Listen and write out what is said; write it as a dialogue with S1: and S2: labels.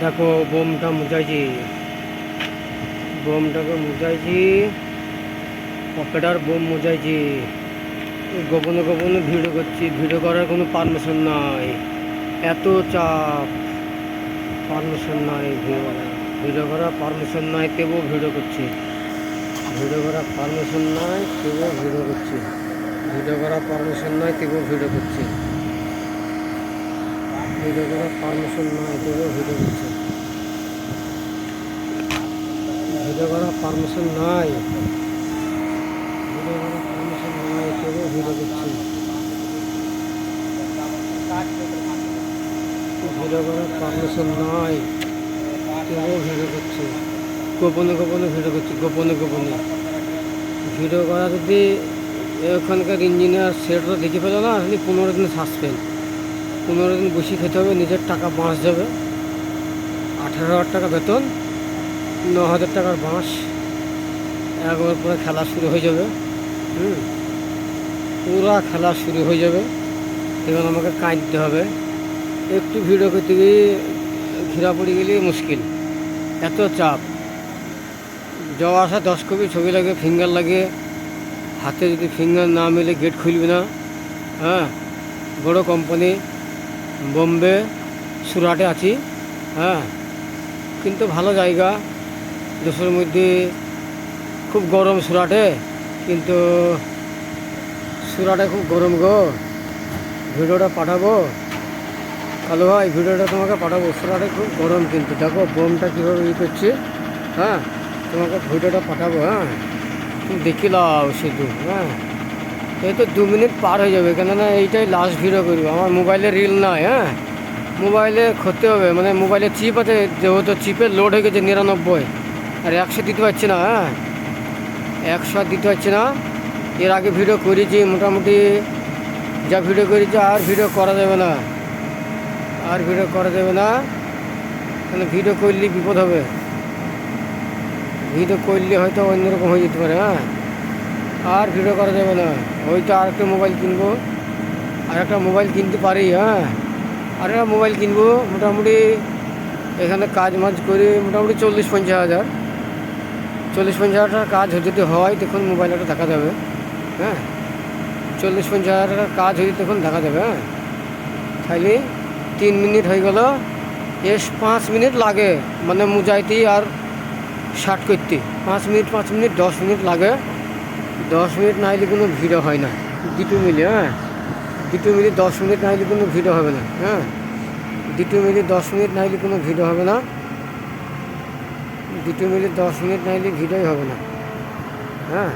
S1: দেখো বোমটা মুজাইছি, বোমটাকে মুজাইছি, পকেটার বোম মুজাইছি। গোপনে গোপনে ভিডিও করছি, ভিডিও করার কোনো পারমিশন নাই, এত চাপ। পারমিশন নাই, ভিডিও করার পারমিশন নাই, তবুও ভিডিও করছি। ভিডিও করার পারমিশন নাই, তবুও ভিডিও করছি। ভিডিও করার পারমিশন নাই, তবুও ভিডিও করছি। ভিডিও করার পারমিশন নাই, তবুও ভিডিও করছি। ভিডিও করার পারমিশন নাই, ভিডিও করার পারমিশন নাই, তবুও ভিডিও করছি। ভিডিও করার পারমিশন নাই, তবুও ভিডিও করছি। গোপনে গোপনে ভিডিও করছি, গোপনে গোপনে ভিডিও করা। যদি ওখানকার ইঞ্জিনিয়ার সেটটা দেখে ফেলো না, খালি 15 দিন সাসপেন্ড। 15 দিন বসে খেতে হবে, নিজের টাকা বাঁশ যাবে। 18,000 টাকা বেতন, 9,000 টাকার বাঁশ। একবার পরে খেলা শুরু হয়ে যাবে। পুরা খেলা শুরু হয়ে যাবে। এবার আমাকে কাঁদতে হবে। একটু ভিডিও করতে গিয়ে ঘিরা পড়ে গেলে মুশকিল, এত চাপ। যাওয়া আসা 10 কপি ছবি লাগে, ফিঙ্গার লাগে। হাতে যদি ফিঙ্গার না মিলে গেট খুলবে না। হ্যাঁ, বড় কোম্পানি, বোম্বে, সুরাটে আছি। হ্যাঁ, কিন্তু ভালো জায়গা। দেশের মধ্যে খুব গরম সুরাটে, কিন্তু সুরাটে খুব গরম গো। ভিডিওটা পাঠাবো কালো ভাই, ভিডিওটা তোমাকে পাঠাবো। সুরাটে খুব গরম, কিন্তু দেখো বোমটা কীভাবে করছে। হ্যাঁ, তোমাকে ভিডিওটা পাঠাবো। হ্যাঁ, তুমি দেখি লাও শুধু। হ্যাঁ, এই তো 2 মিনিট পার হয়ে যাবে, কেননা এইটাই লাস্ট ভিডিও করবো। আমার মোবাইলে রিল নাই। হ্যাঁ, মোবাইলে করতে হবে, মানে মোবাইলে চিপ আছে, যেহেতু চিপের লোড হয়ে গেছে 99, আর 100 দিতে পারছি না। হ্যাঁ, 100 দিতে পারছি না। এর আগে ভিডিও করেছি, মোটামুটি যা ভিডিও করেছি আর ভিডিও করা যাবে না, আর ভিডিও করা যাবে না। মানে ভিডিও করলে বিপদ হবে, ভিডিও করলে হয়তো অন্যরকম হয়ে যেতে পারে। হ্যাঁ, আর ভিডিও করা যাবে না। হয়তো আর একটা মোবাইল কিনবো, আর একটা মোবাইল কিনতে পারি। হ্যাঁ, আর একটা মোবাইল কিনবো। মোটামুটি এখানে কাজ মাজ করে মোটামুটি 40-50 হাজার, 40-50 হাজার টাকার কাজ যদি হয় তখন মোবাইল একটা দেখা যাবে। হ্যাঁ, 40-50 হাজার টাকার কাজ হয়ে তখন দেখা যাবে। হ্যাঁ, তাইলে 3 মিনিট হয়ে গেল। 5 মিনিট লাগে, মানে মুজাইতেই আর শার্ট করতে 5 মিনিট 10 মিনিট লাগে। 10 মিনিট না হলে কোনো ভিডিও হয় না। 2 মিনিট, হ্যাঁ, 2 মিনিট 10 মিনিট না হলে কোনো ভিডিও হবে না। হ্যাঁ, 2 মিনিট 10 মিনিট না হলে কোনো ভিডিও হবে না। 2 মিনিট 10 মিনিট না হলে ভিডিওই হবে না। হ্যাঁ।